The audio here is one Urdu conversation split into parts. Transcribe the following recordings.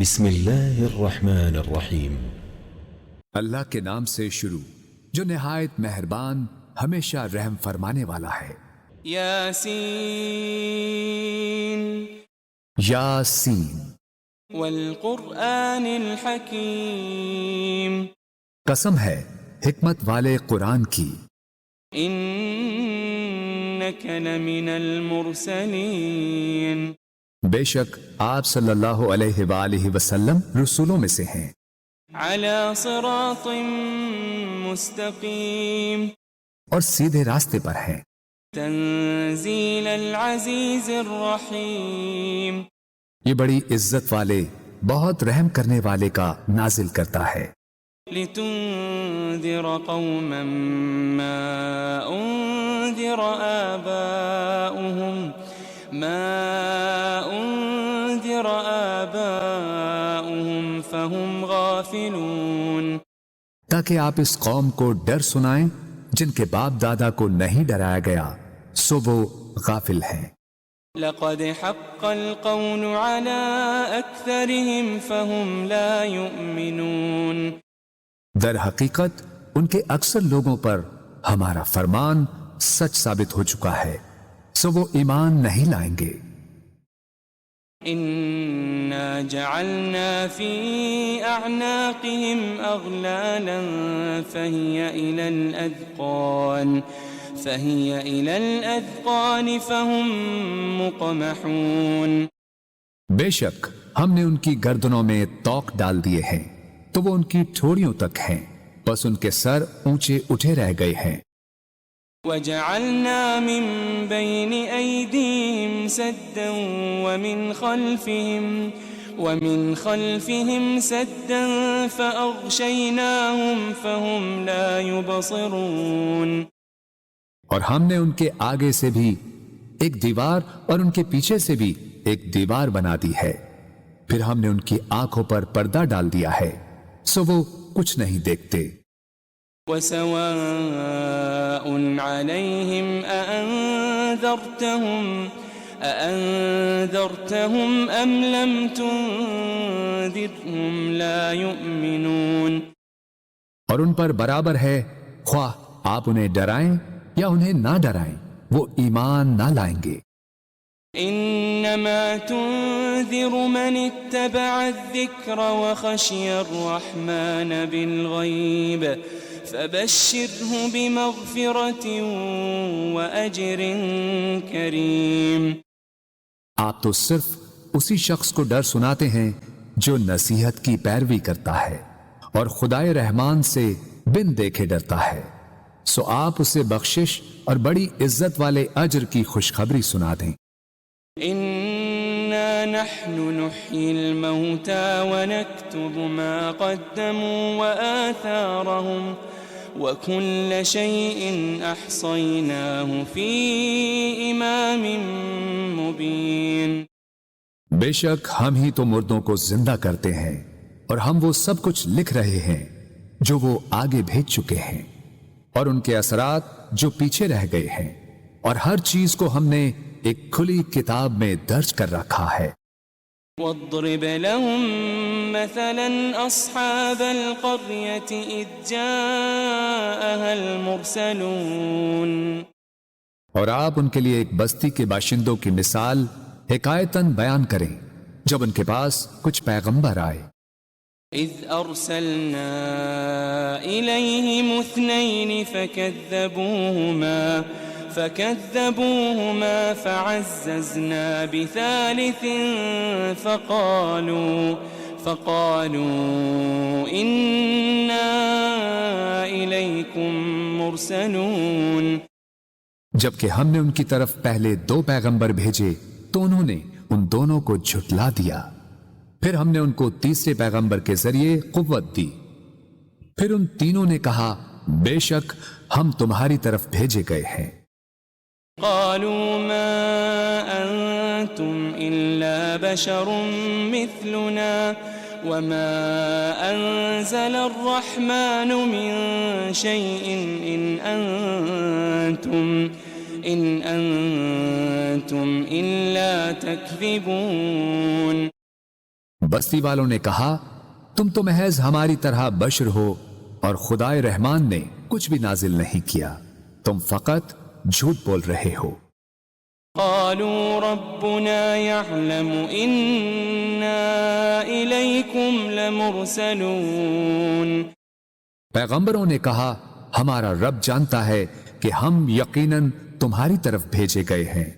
بسم اللہ الرحمن الرحیم۔ اللہ کے نام سے شروع جو نہایت مہربان ہمیشہ رحم فرمانے والا ہے۔ یاسین یاسین والقرآن الحکیم قسم ہے حکمت والے قرآن کی، انک لمن المرسلین بے شک آپ صلی اللہ علیہ وآلہ وسلم رسولوں میں سے ہیں، علی صراط مستقیم اور سیدھے راستے پر ہیں۔ تنزیل العزیز الرحیم یہ بڑی عزت والے بہت رحم کرنے والے کا نازل کرتا ہے، لتنذر قوما ما انذر آباؤهم فهم غافلون، تاکہ آپ اس قوم کو ڈر سنائیں جن کے باپ دادا کو نہیں ڈرایا گیا سو وہ غافل ہیں۔ لقد حق القول على أكثرهم فهم لا يؤمنون، در حقیقت ان کے اکثر لوگوں پر ہمارا فرمان سچ ثابت ہو چکا ہے سو وہ ایمان نہیں لائیں گے۔ إنا جعلنا في أعناقهم أغلالا فهي إلى الأذقان فهم مقمحون، بے شک ہم نے ان کی گردنوں میں توق ڈال دیے ہیں تو وہ ان کی ٹھوڑیوں تک ہیں، بس ان کے سر اونچے اٹھے رہ گئے ہیں۔ وجعلنا من بين أيديهم سدا ومن خلفهم سدا فأغشيناهم فهم لا يبصرون، اور ہم نے ان کے آگے سے بھی ایک دیوار اور ان کے پیچھے سے بھی ایک دیوار بنا دی ہے، پھر ہم نے ان کی آنکھوں پر پردہ ڈال دیا ہے سو وہ کچھ نہیں دیکھتے۔ وسواء عليهم أأنذرتهم أم لم تنذرهم لا يؤمنون، اور ان پر برابر ہے خواہ آپ انہیں ڈرائیں یا انہیں نہ ڈرائیں وہ ایمان نہ لائیں گے۔ انما تنذر من اتبع الذکر وخشی الرحمن بالغیب فبشره بمغفرة وأجر کریم، آپ تو صرف اسی شخص کو ڈر سناتے ہیں جو نصیحت کی پیروی کرتا ہے اور خدائے رحمان سے بن دیکھے ڈرتا ہے، سو آپ اسے بخشش اور بڑی عزت والے اجر کی خوشخبری سنا دیں۔ انا نحن نحيي الموتى ونكتب ما قدموا وآثارهم وكل شيء احصيناه في امام مبين، بے شک ہم ہی تو مردوں کو زندہ کرتے ہیں اور ہم وہ سب کچھ لکھ رہے ہیں جو وہ آگے بھیج چکے ہیں اور ان کے اثرات جو پیچھے رہ گئے ہیں، اور ہر چیز کو ہم نے ایک کھلی کتاب میں درج کر رکھا ہے۔ واضرب لهم مثلا اصحاب القرية اذ جاءها المرسلون، اور آپ ان کے لیے ایک بستی کے باشندوں کی مثال حکایتاً بیان کریں جب ان کے پاس کچھ پیغمبر آئے۔ اذ ارسلنا الیہم اثنین فكذبوهما فعززنا بثالث فقالوا إنا إليكم مرسلون، جبکہ ہم نے ان کی طرف پہلے 2 پیغمبر بھیجے تو انہوں نے ان دونوں کو جھٹلا دیا، پھر ہم نے ان کو تیسرے پیغمبر کے ذریعے قوت دی، پھر ان تینوں نے کہا بے شک ہم تمہاری طرف بھیجے گئے ہیں۔ قالوا ما أنتم إلا بشر مثلنا وما أنزل الرحمن من شيء إن أنتم إلا تكذبون، بستی والوں نے کہا تم تو محض ہماری طرح بشر ہو اور خدائے رحمان نے کچھ بھی نازل نہیں کیا، تم فقط جھوٹ بول رہے ہو۔ قالوا ربنا يعلم إنا إليكم لمرسلون۔ پیغمبروں نے کہا ہمارا رب جانتا ہے کہ ہم یقیناً تمہاری طرف بھیجے گئے ہیں۔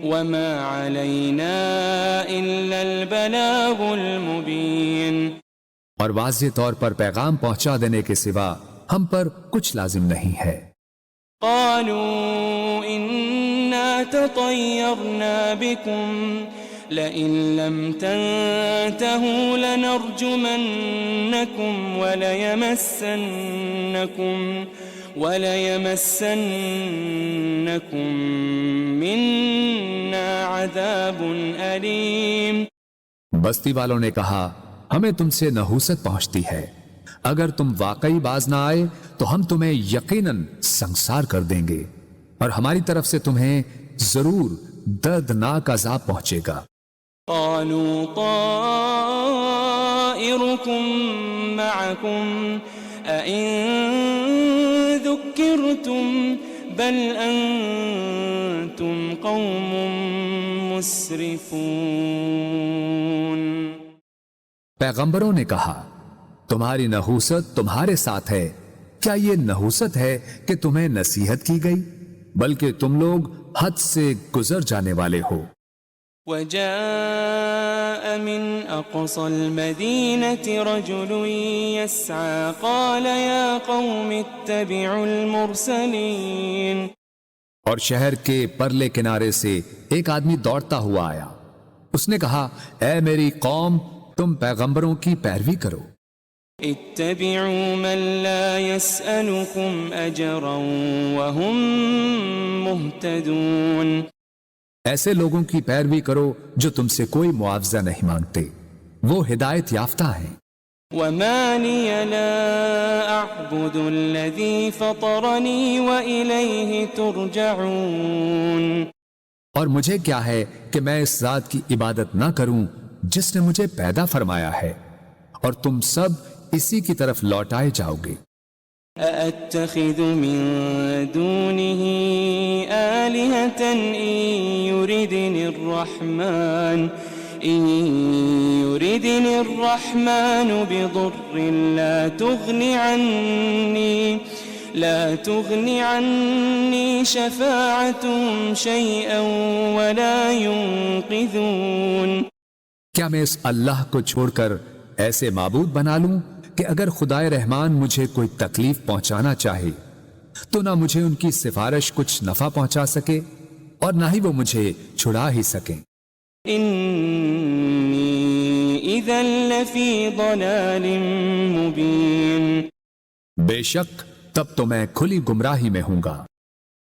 وما علينا إلا البلاغ المبين۔ اور واضح طور پر پیغام پہنچا دینے کے سوا ہم پر کچھ لازم نہیں ہے۔ قالوا إنا تطيرنا بكم لئن لم تنتهوا لنرجمنكم وليمسنكم منا عذاب أليم۔ بستی والوں نے کہا ہمیں تم سے نحوست پہنچتی ہے، اگر تم واقعی باز نہ آئے تو ہم تمہیں یقیناً سنسار کر دیں گے اور ہماری طرف سے تمہیں ضرور دردناک عذاب پہنچے گا۔ قالوا طائركم معكم أئن ذكرتم بل أنتم قوم مسرفون۔ پیغمبروں نے کہا تمہاری نحوست تمہارے ساتھ ہے، کیا یہ نحوست ہے کہ تمہیں نصیحت کی گئی؟ بلکہ تم لوگ حد سے گزر جانے والے ہو۔ وجاء من أقصى المدينة رجل يسعى قال يا قوم اتبعوا المرسلين۔ اور شہر کے پرلے کنارے سے ایک آدمی دوڑتا ہوا آیا، اس نے کہا اے میری قوم تم پیغمبروں کی پیروی کرو۔ اتبعوا من لا يسألكم أجرا وهم مهتدون۔ ایسے لوگوں کی پیروی کرو جو تم سے کوئی معاوضہ نہیں مانگتے، وہ ہدایت یافتہ ہیں۔ وما لي لا أعبد الذي فطرني وإليه ترجعون۔ اور مجھے کیا ہے کہ میں اس ذات کی عبادت نہ کروں جس نے مجھے پیدا فرمایا ہے، اور تم سب اسی کی طرف لوٹائے جاؤ گے۔ أأتخذ من دونه آلهة إن يردني الرحمن بضر لا تغني عني شفاعتهم شيئا ولا ينقذون۔ کیا میں اس اللہ کو چھوڑ کر ایسے معبود بنا لوں کہ اگر خدائے رحمان مجھے کوئی تکلیف پہنچانا چاہے تو نہ مجھے ان کی سفارش کچھ نفع پہنچا سکے اور نہ ہی وہ مجھے چھڑا ہی سکیں۔ انی اذا لفی ضلال مبین۔ بے شک تب تو میں کھلی گمراہی میں ہوں گا۔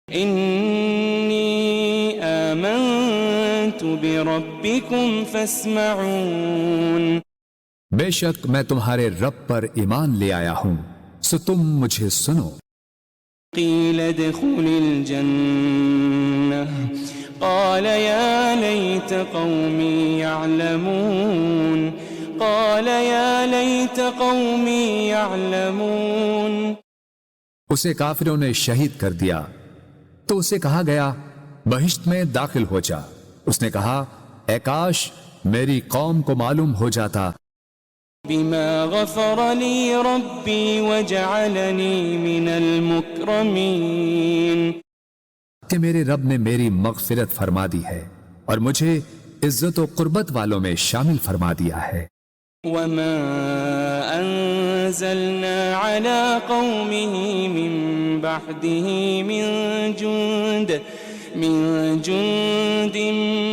انی آمنت بربکم فاسمعون۔ بے شک میں تمہارے رب پر ایمان لے آیا ہوں، سو تم مجھے سنو۔ قیل ادخل الجنہ قال یا لیت قومی یعلمون۔ قال یا لیت قومی یعلمون۔ اسے کافروں نے شہید کر دیا تو اسے کہا گیا بہشت میں داخل ہو جا۔ اس نے کہا اے کاش میری قوم کو معلوم ہو جاتا بما غفر لی ربی وجعلنی من المکرمین، کہ میرے رب نے میری مغفرت فرما دی ہے اور مجھے عزت و قربت والوں میں شامل فرما دیا ہے۔ وما انزلنا على قومه من بعده من جند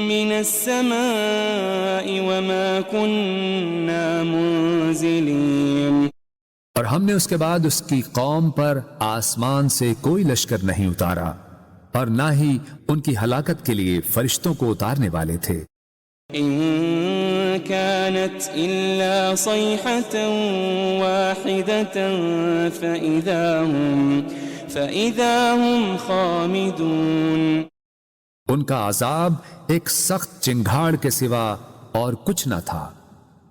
من السماء وما كنا منزلين۔ اور ہم نے اس کے بعد اس کی قوم پر آسمان سے کوئی لشکر نہیں اتارا اور نہ ہی ان کی ہلاکت کے لیے فرشتوں کو اتارنے والے تھے۔ ان كانت الا صيحة واحدة فإذا هم خامدون۔ ان کا عذاب ایک سخت چنگھاڑ کے سوا اور کچھ نہ تھا،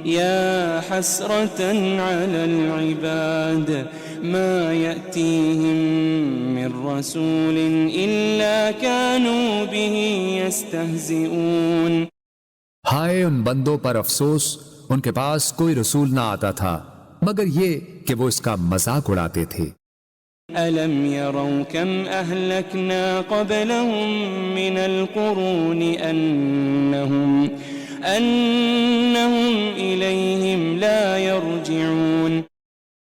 يا حسرة على العباد ما يأتيهم من رسول إلا كانوا به يستهزئون ہائے ان بندوں پر افسوس، ان کے پاس کوئی رسول نہ آتا تھا مگر یہ کہ وہ اس کا مذاق اڑاتے تھے۔ ألم يروا كم أهلكنا قبلهم من القرون أنهم إليهم لا يرجعون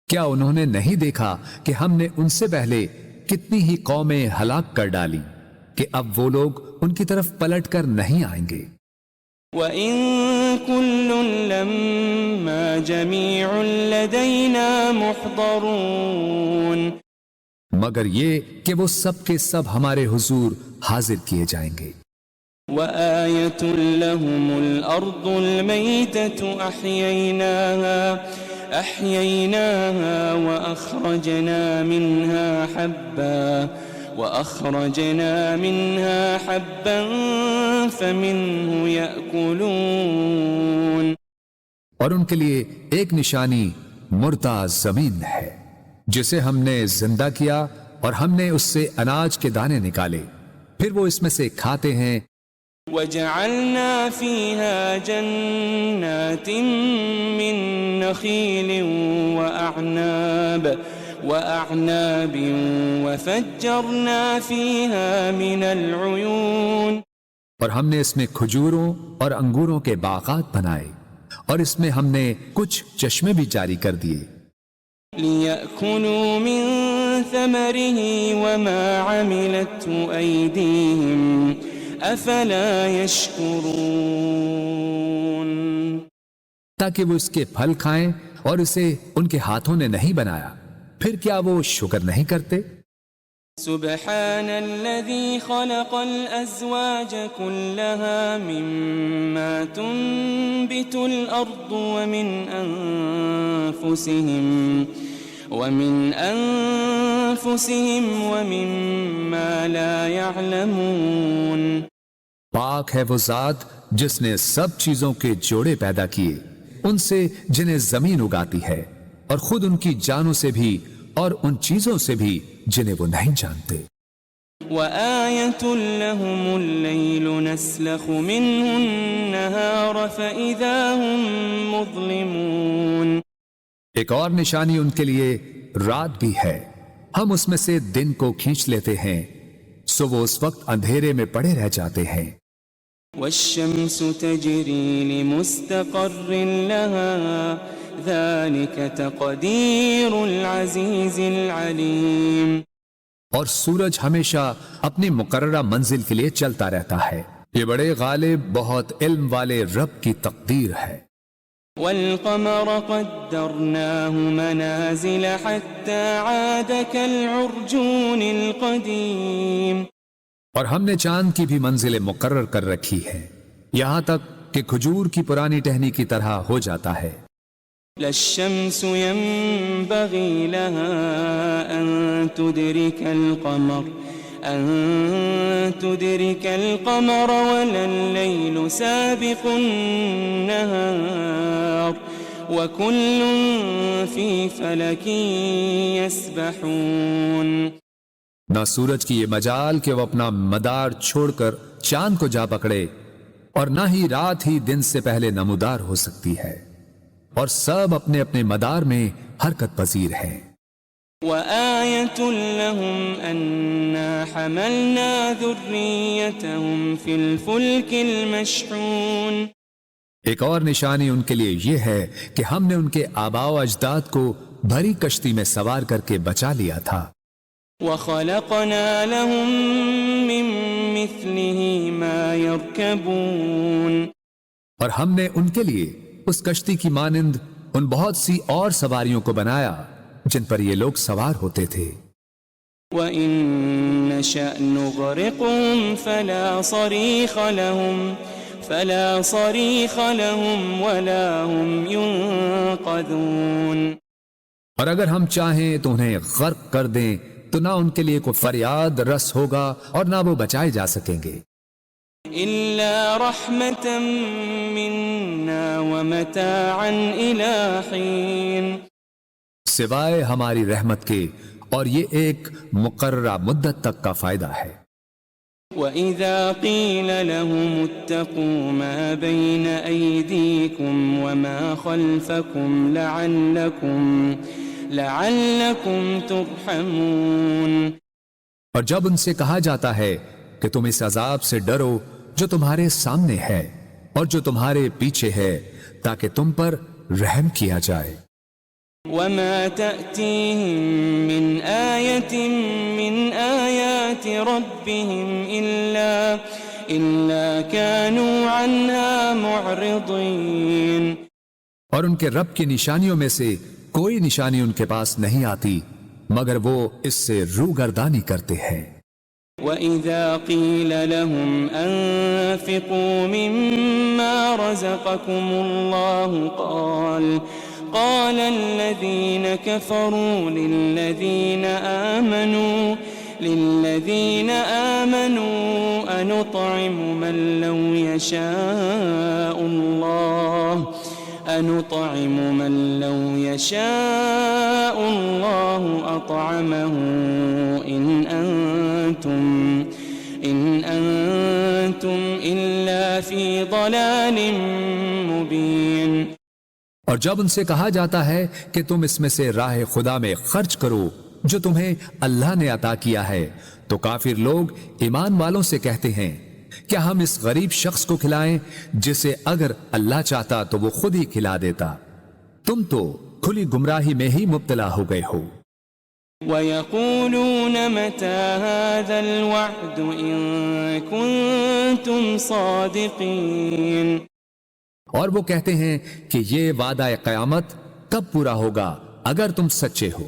کیا انہوں نے نہیں دیکھا کہ ہم نے ان سے پہلے کتنی ہی قومیں ہلاک کر ڈالی کہ اب وہ لوگ ان کی طرف پلٹ کر نہیں آئیں گے۔ وَإِن كُلٌّ لَمَّا جَمِيعٌ لَدَيْنَا مُحْضَرُونَ مگر یہ کہ وہ سب کے سب ہمارے حضور حاضر کیے جائیں گے۔ وَآيَةٌ لَهُمُ الْأَرْضُ الْمَيْتَةُ أَحْيَيْنَاهَا وَأَخْرَجْنَا مِنْهَا حَبًّا فَمِنْهُ يَأْكُلُونَ اور ان کے لیے ایک نشانی مردہ زمین ہے جسے ہم نے زندہ کیا اور ہم نے اس سے اناج کے دانے نکالے، پھر وہ اس میں سے کھاتے ہیں۔ وَجَعَلْنَا فِيهَا جَنَّاتٍ مِّن نَخِيلٍ وَأَعْنَابٍ وَفَجَّرْنَا فِيهَا مِنَ الْعُيُونِ اور ہم نے اس میں کھجوروں اور انگوروں کے باغات بنائے اور اس میں ہم نے کچھ چشمے بھی جاری کر دیے۔ لِيَأْكُلُوا مِن ثَمَرِهِ وَمَا عَمِلَتْهُ أَيْدِيهِمْ أَفَلَا يَشْكُرُونَ تاکہ وہ اس کے پھل کھائیں اور اسے ان کے ہاتھوں نے نہیں بنایا، پھر کیا وہ شکر نہیں کرتے؟ سبحان الذي خلق الأزواج كلها مما تنبت الأرض ومن أنفسهم ومما لا يعلمون پاک ہے وہ ذات جس نے سب چیزوں کے جوڑے پیدا کیے، ان سے جنہیں زمین اگاتی ہے اور خود ان کی جانوں سے بھی اور ان چیزوں سے بھی جنہیں وہ نہیں جانتے۔ وَآيَةٌ لَهُمُ اللَّيْلُ نَسْلَخُ مِنْهُ النَّهَارَ فَإِذَا هُمْ مُظْلِمُونَ ایک اور نشانی ان کے لیے رات بھی ہے، ہم اس میں سے دن کو کھینچ لیتے ہیں سو وہ اس وقت اندھیرے میں پڑے رہ جاتے ہیں۔ وَالشَّمْسُ تَجْرِي لِمُسْتَقَرٍّ لَهَا ذَلِكَ تَقْدِيرُ الْعَزِيزِ الْعَلِيمِ اور سورج ہمیشہ اپنی مقررہ منزل کے لیے چلتا رہتا ہے، یہ بڑے غالب بہت علم والے رب کی تقدیر ہے۔ وَالْقَمَرَ قَدَّرْنَاهُ مَنَازِلَ حَتَّى عَادَ كَالْعُرْجُونِ الْقَدِيمِ اور ہم نے چاند کی بھی منزلیں مقرر کر رکھی ہے یہاں تک کہ کھجور کی پرانی ٹہنی کی طرح ہو جاتا ہے۔ لا الشمس ينبغي لها أن تدرك القمر ولا الليل سابق النهار وكل في فلك يسبحون نہ سورج کی یہ مجال کہ وہ اپنا مدار چھوڑ کر چاند کو جا پکڑے، اور نہ ہی رات ہی دن سے پہلے نمودار ہو سکتی ہے، اور سب اپنے اپنے مدار میں حرکت پذیر ہیں۔ وَآيَةٌ لَهُمْ أَنَّا حَمَلْنَا ذُرِّيَّتَهُمْ فِي الْفُلْكِ الْمَشْحُونِ ایک اور نشانی ان کے لیے یہ ہے کہ ہم نے ان کے آباء و اجداد کو بھری کشتی میں سوار کر کے بچا لیا تھا۔ وَخَلَقْنَا لَهُم مِّن مِّثْلِهِ مَا يَرْكَبُونَ اور ہم نے ان کے لیے اس کشتی کی مانند ان بہت سی اور سواریوں کو بنایا جن پر یہ لوگ سوار ہوتے تھے۔ وَإِن نَّشَأْ نُغْرِقْهُمْ فَلَا صَرِيخَ لَهُمْ وَلَا هُمْ يُنقَذُونَ اور اگر ہم چاہیں تو انہیں غرق کر دیں تو نہ ان کے لیے کوئی فریاد رس ہوگا اور نہ وہ بچائے جا سکیں گے۔ إلا رحمة منا ومتاعا إلى حين سوائے ہماری رحمت کے، اور یہ ایک مقررہ مدت تک کا فائدہ ہے۔ وَإِذَا قِيلَ لَهُمُ اتَّقُوا مَا بَيْنَ أَيْدِيكُمْ وَمَا خَلْفَكُمْ لَعَلَّكُمْ تُرْحَمُونَ، اور جب ان سے کہا جاتا ہے کہ تم اس عذاب سے ڈرو جو تمہارے سامنے ہے اور جو تمہارے پیچھے ہے، تاکہ تم پر رحم کیا جائے۔ وَمَا تَأْتِيهِم مِّنْ آيَةٍ مِّنْ آيَاتِ رَبِّهِمْ إِلَّا كَانُوا عَنْهَا مُعْرِضِينَ، اور ان کے رب کی نشانیوں میں سے کوئی نشانی ان کے پاس نہیں آتی مگر وہ اس سے روگردانی کرتے ہیں۔ وَإِذَا قِيلَ لَهُمْ أَنفِقُوا مِمَّا رَزَقَكُمُ اللَّهُ قال الذين كفروا للذين آمنوا أنطعم من لو يشاء الله أطعمه إن أنتم إلا في ضلال مبين۔ اور جب ان سے کہا جاتا ہے کہ تم اس میں سے راہ خدا میں خرچ کرو جو تمہیں اللہ نے عطا کیا ہے، تو کافر لوگ ایمان والوں سے کہتے ہیں کیا ہم اس غریب شخص کو کھلائیں جسے اگر اللہ چاہتا تو وہ خود ہی کھلا دیتا، تم تو کھلی گمراہی میں ہی مبتلا ہو گئے ہو۔ وَيَقُولُونَ مَتَى هَذَا الْوَعْدُ إِن كُنتُمْ صَادِقِينَ، اور وہ کہتے ہیں کہ یہ وعدہ قیامت کب پورا ہوگا اگر تم سچے ہو۔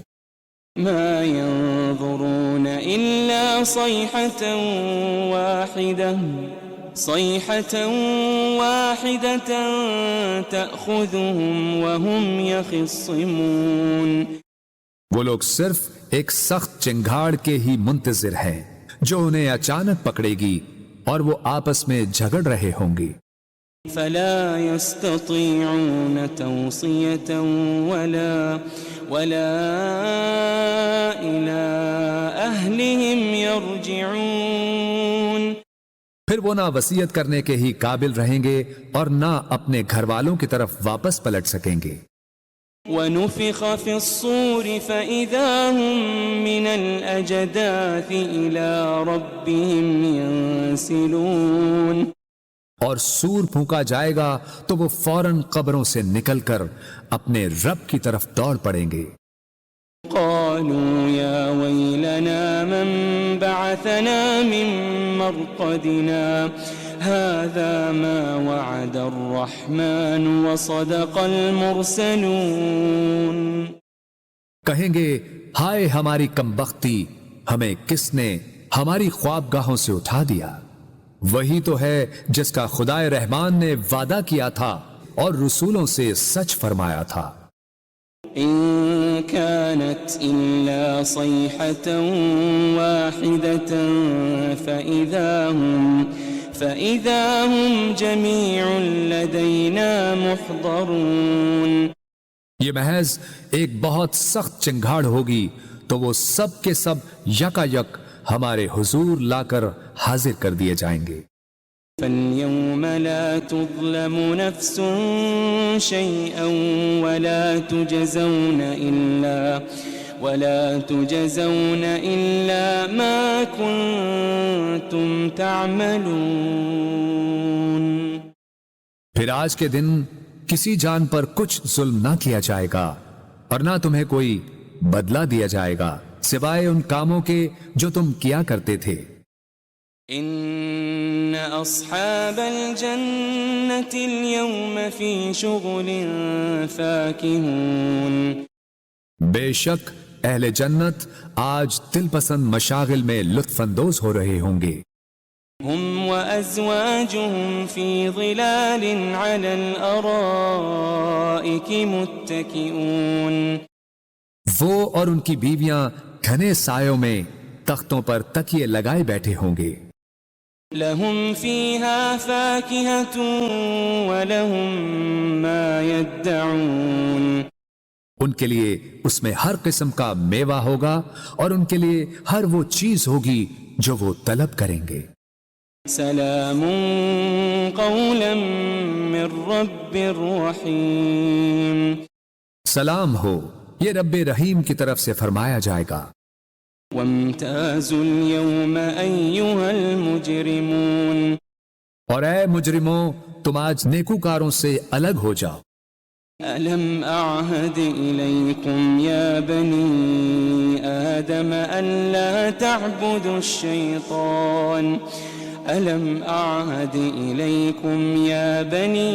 ما ينظرون إلا صيحة واحدة تأخذهم وهم يخصمون، وہ لوگ صرف ایک سخت چنگھاڑ کے ہی منتظر ہیں جو انہیں اچانک پکڑے گی اور وہ آپس میں جھگڑ رہے ہوں گے۔ فلا يستطيعون توصية ولا إلى أهلهم يرجعون، پھر وہ نہ وصیت کرنے کے ہی قابل رہیں گے اور نہ اپنے گھر والوں کی طرف واپس پلٹ سکیں گے۔ ونفخ في الصور فإذا هم من الأجداث إلى ربهم ينسلون، اور سور پھونکا جائے گا تو وہ فوراً قبروں سے نکل کر اپنے رب کی طرف دوڑ پڑیں گے۔ قالوا يا ويلنا من بعثنا من مرقدنا هذا ما وعد الرحمن وصدق المرسلون، کہیں گے ہائے ہماری کمبختی، ہمیں کس نے ہماری خوابگاہوں سے اٹھا دیا، وہی تو ہے جس کا خدا رحمان نے وعدہ کیا تھا اور رسولوں سے سچ فرمایا تھا۔ إن كانت إلا صيحة واحدة فإذا هم جميع لدينا محضرون، یہ محض ایک بہت سخت چنگھاڑ ہوگی تو وہ سب کے سب یکا یک ہمارے حضور لا کر حاضر کر دیے جائیں گے۔ فَالْيَوْمَ لَا تُظْلَمُ نَفْسٌ شَيْئًا وَلَا تُجَزَوْنَ إِلَّا مَا كُنتُمْ تَعْمَلُونَ، پھر آج کے دن کسی جان پر کچھ ظلم نہ کیا جائے گا اور نہ تمہیں کوئی بدلہ دیا جائے گا سوائے ان کاموں کے جو تم کیا کرتے تھے۔ ان اصحاب الجنة اليوم في شغل فاكهون، بے شک اہل جنت آج دل پسند مشاغل میں لطف اندوز ہو رہے ہوں گے۔ هم وازواجهم في ظلال على الارائك متكئون، وہ اور ان کی بیویاں گھنے سایوں میں تختوں پر تکیے لگائے بیٹھے ہوں گے۔ لهم فيها فاكهة ولهم ما يدعون ان کے لیے اس میں ہر قسم کا میوہ ہوگا اور ان کے لیے ہر وہ چیز ہوگی جو وہ طلب کریں گے۔ سلام قولا من رب رحیم، سلام ہو، یہ رب رحیم کی طرف سے فرمایا جائے گا۔ وامتازوا اليوم أيها المجرمون، اور اے مجرموں، تم آج نیکوکاروں سے الگ ہو جاؤ۔ ألم أعهد إليكم يا بني آدم ألا تعبدوا الشيطان ألم أعهد إليكم يا بني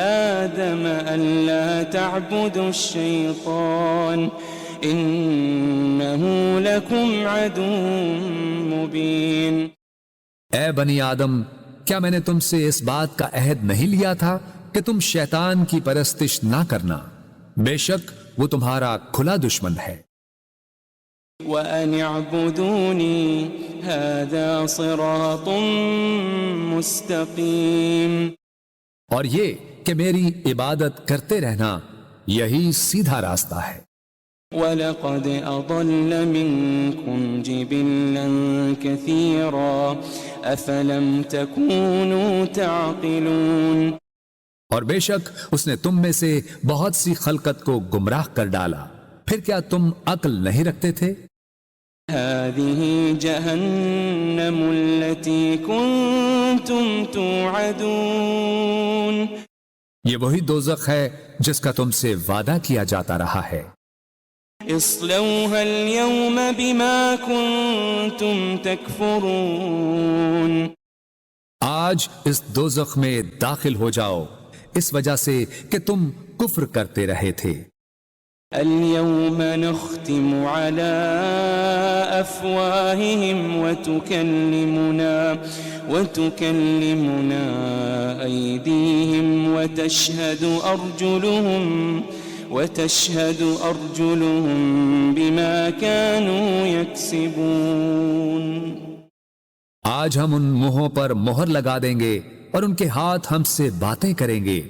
آدم ألا تعبدوا الشيطان إنه لكم عدو مبين۔ اے بنی آدم، کیا میں نے تم سے اس بات کا عہد نہیں لیا تھا کہ تم شیطان کی پرستش نہ کرنا؟ بے شک وہ تمہارا کھلا دشمن ہے۔ وَأَنِ اعْبُدُونِي هَذَا صِرَاطٌ مُسْتَقِيمٌ، اور یہ کہ میری عبادت کرتے رہنا یہی سیدھا راستہ ہے۔ وَلَقَدْ أَضَلَّ مِنْكُمْ جِبِلًّا كَثِيرًا أَفَلَمْ تَكُونُوا تَعْقِلُونَ، اور بے شک اس نے تم میں سے بہت سی خلقت کو گمراہ کر ڈالا، پھر کیا تم عقل نہیں رکھتے تھے؟ هذه جهنم التي كنتم توعدون، یہ وہی دوزخ ہے جس کا تم سے وعدہ کیا جاتا رہا ہے۔ اصلوها اليوم بما كنتم تكفرون، آج اس دوزخ میں داخل ہو جاؤ اس وجہ سے کہ تم کفر کرتے رہے تھے۔ اليوم نختم على أفواههم وتكلمنا أيديهم وتشهد أرجلهم بما كانوا يكسبون۔ آج ہم ان منہوں پر مہر لگا دیں گے اور ان کے ہاتھ ہم سے باتیں کریں گے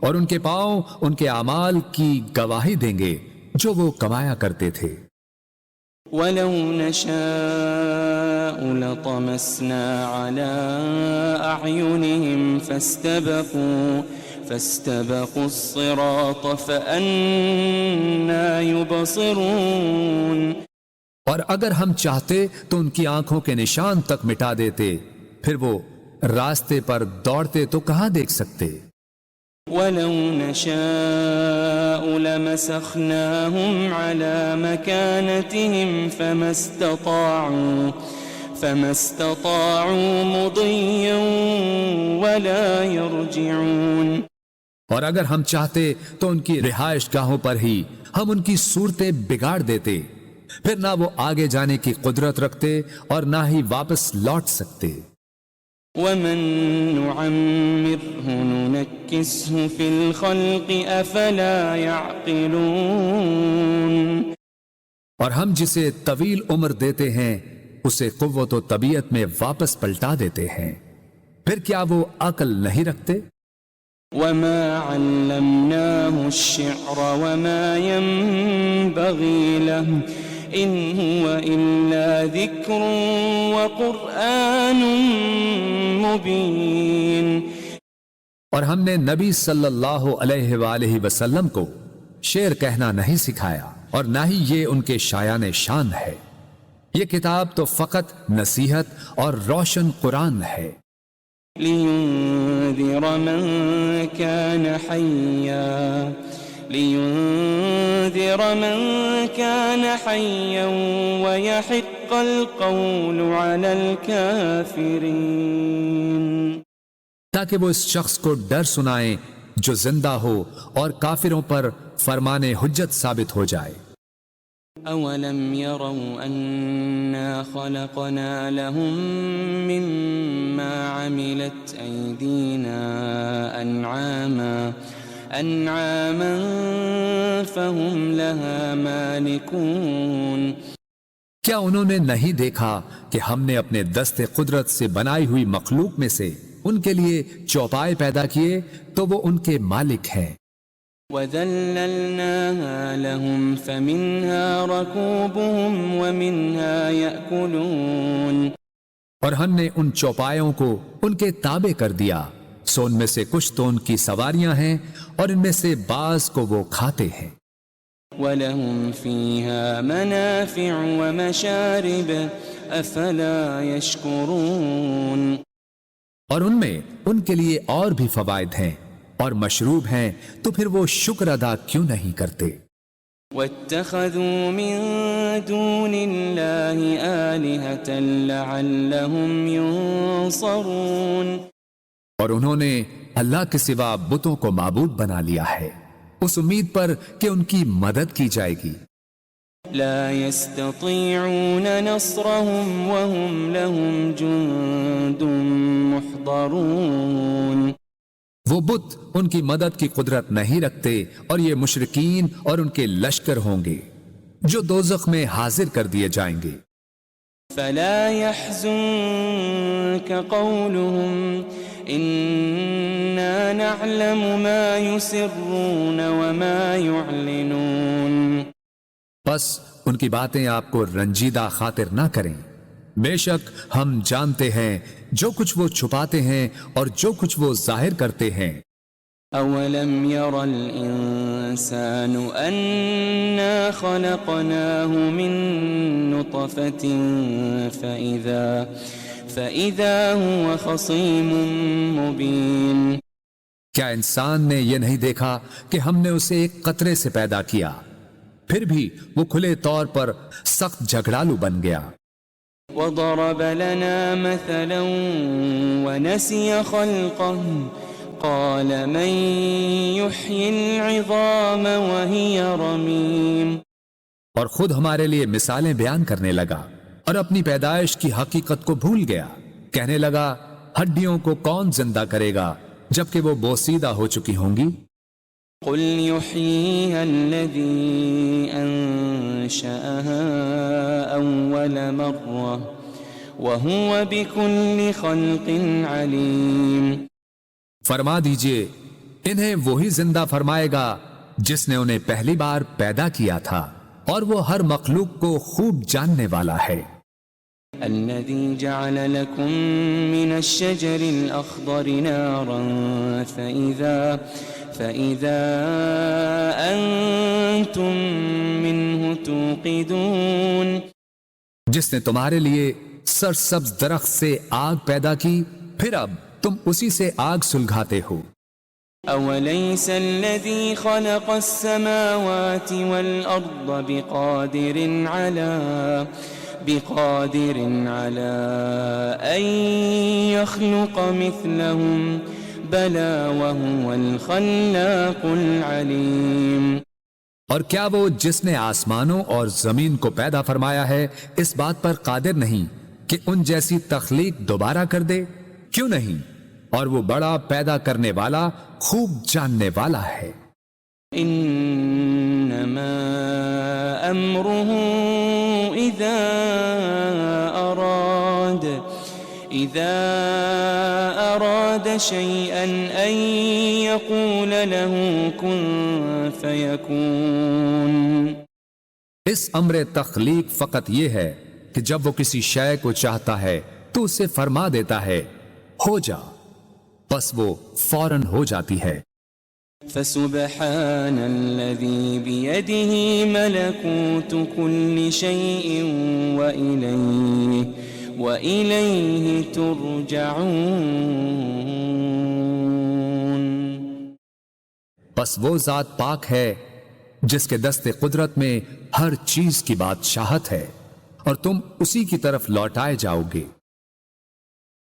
اور ان کے پاؤں ان کے اعمال کی گواہی دیں گے جو وہ کمایا کرتے تھے۔ وَلَوْ نَشَاءُ لَطَمَسْنَا عَلَىٰ أَعْيُنِهِمْ فَاسْتَبَقُوا الصِّرَاطَ فَأَنَّىٰ يُبْصِرُونَ، اور اگر ہم چاہتے تو ان کی آنکھوں کے نشان تک مٹا دیتے، پھر وہ راستے پر دوڑتے تو کہاں دیکھ سکتے۔ وَلَوْ نَشَاءُ لَمَسَخْنَاهُمْ عَلَىٰ مَكَانَتِهِمْ فَمَا اسْتَطَاعُوا مُضِيًّا وَلَا يَرْجِعُونَ، اور اگر ہم چاہتے تو ان کی رہائش گاہوں پر ہی ہم ان کی صورتیں بگاڑ دیتے، پھر نہ وہ آگے جانے کی قدرت رکھتے اور نہ ہی واپس لوٹ سکتے۔ وَمَن نُّعَمِّرْهُ نُنَكِّسْهُ فِي الْخَلْقِ أَفَلَا يَعْقِلُونَ، اور ہم جسے طویل عمر دیتے ہیں اسے قوت و طبیعت میں واپس پلٹا دیتے ہیں، پھر کیا وہ عقل نہیں رکھتے؟ وَمَا عَلَّمْنَاهُ الشِّعْرَ وَمَا يَنبَغِي لَهُ إِنْ هُوَ إِلَّا ذِكْرٌ وَقُرْآنٌ مُبِينٌ، اور ہم نے نبی صلی اللہ علیہ وآلہ وسلم کو شعر کہنا نہیں سکھایا اور نہ ہی یہ ان کے شایان شان ہے، یہ کتاب تو فقط نصیحت اور روشن قرآن ہے۔ لِيُنذِرَ مَن كَانَ حَيًّا وَيَحِقَّ الْقَوْلُ عَلَى الْكَافِرِينَ، تاکہ وہ اس شخص کو ڈر سنائیں جو زندہ ہو اور کافروں پر فرمان حجت ثابت ہو جائے۔ أَوَلَمْ يَرَوْا أَنَّا خَلَقْنَا لَهُم مِّمَّا عَمِلَتْ أَيْدِينَا أَنْعَامًا فَهُمْ لَهَا مَالِكُونَ، کیا انہوں نے نہیں دیکھا کہ ہم نے اپنے دست قدرت سے بنائی ہوئی مخلوق میں سے ان کے لیے چوپائے پیدا کیے تو وہ ان کے مالک ہیں. وَذَلَّلْنَاهَا لَهُمْ فَمِنْهَا رَكُوبُهُمْ وَمِنْهَا يَأْكُلُونَ. اور ہم نے ان چوپایوں کو ان کے تابع کر دیا، سو ان میں سے کچھ تو ان کی سواریاں ہیں اور ان میں سے بعض کو وہ کھاتے ہیں. وَلَهُمْ فِيهَا مَنَافِعُ وَمَشَارِبُ أَفَلَا يَشْكُرُونَ. اور ان میں ان کے لیے اور بھی فوائد ہیں اور مشروب ہیں، تو پھر وہ شکر ادا کیوں نہیں کرتے؟ وَاتَّخَذُوا مِن دُونِ اللَّهِ آلِهَةً لَعَلَّهُمْ يُنصَرُونَ. اور انہوں نے اللہ کے سوا بتوں کو معبود بنا لیا ہے اس امید پر کہ ان کی مدد کی جائے گی. لا يستطيعون نصرهم وهم لهم جند محضرون. وہ بت ان کی مدد کی قدرت نہیں رکھتے اور یہ مشرکین اور ان کے لشکر ہوں گے جو دوزخ میں حاضر کر دیے جائیں گے. فلا يحزنك قولهم إنا نعلم ما يسرون وما يعلنون. بس ان کی باتیں آپ کو رنجیدہ خاطر نہ کریں، بے شک ہم جانتے ہیں جو کچھ وہ چھپاتے ہیں اور جو کچھ وہ ظاہر کرتے ہیں. أولم ير الإنسان أنا خلقناه من نطفة فإذا هو خصيم مبين. کیا انسان نے یہ نہیں دیکھا کہ ہم نے اسے ایک قطرے سے پیدا کیا، پھر بھی وہ کھلے طور پر سخت جھگڑالو بن گیا. وضرب لنا مثلا ونسي خلقه قال من يحيي العظام وهي رميم. اور خود ہمارے لیے مثالیں بیان کرنے لگا اور اپنی پیدائش کی حقیقت کو بھول گیا. کہنے لگا ہڈیوں کو کون زندہ کرے گا جبکہ وہ بوسیدہ ہو چکی ہوں گی. قل يحييها الذي أنشأها أول مرة وهو بكل خلق عليم. فرما دیجئے انہیں وہی زندہ فرمائے گا جس نے انہیں پہلی بار پیدا کیا تھا اور وہ ہر مخلوق کو خوب جاننے والا ہے. الذي جعل لكم من الشجر الأخضر نارا فإذا أنتم منه توقدون. جس نے تمہارے لیے سرسبز درخت سے آگ پیدا کی پھر اب تم اسی سے آگ سلگھاتے ہو. أوليس الذي خلق السماوات والأرض بقادر على أن يخلق مثلهم بلى وهو الخلاق العليم. اور کیا وہ جس نے آسمانوں اور زمین کو پیدا فرمایا ہے اس بات پر قادر نہیں کہ ان جیسی تخلیق دوبارہ کر دے؟ کیوں نہیں، اور وہ بڑا پیدا کرنے والا خوب جاننے والا ہے. انما امره اذا اراد شيئا ان يقول له كن فيكون. اس امر تخلیق فقط یہ ہے کہ جب وہ کسی شے کو چاہتا ہے تو اسے فرما دیتا ہے ہو جا، بس وہ فوراً ہو جاتی ہے. فسبحان الذي بيده ملكوت كل شيء وإليه ترجعون. بس وہ ذات پاک ہے جس کے دست قدرت میں ہر چیز کی بادشاہت ہے اور تم اسی کی طرف لوٹائے جاؤ گے.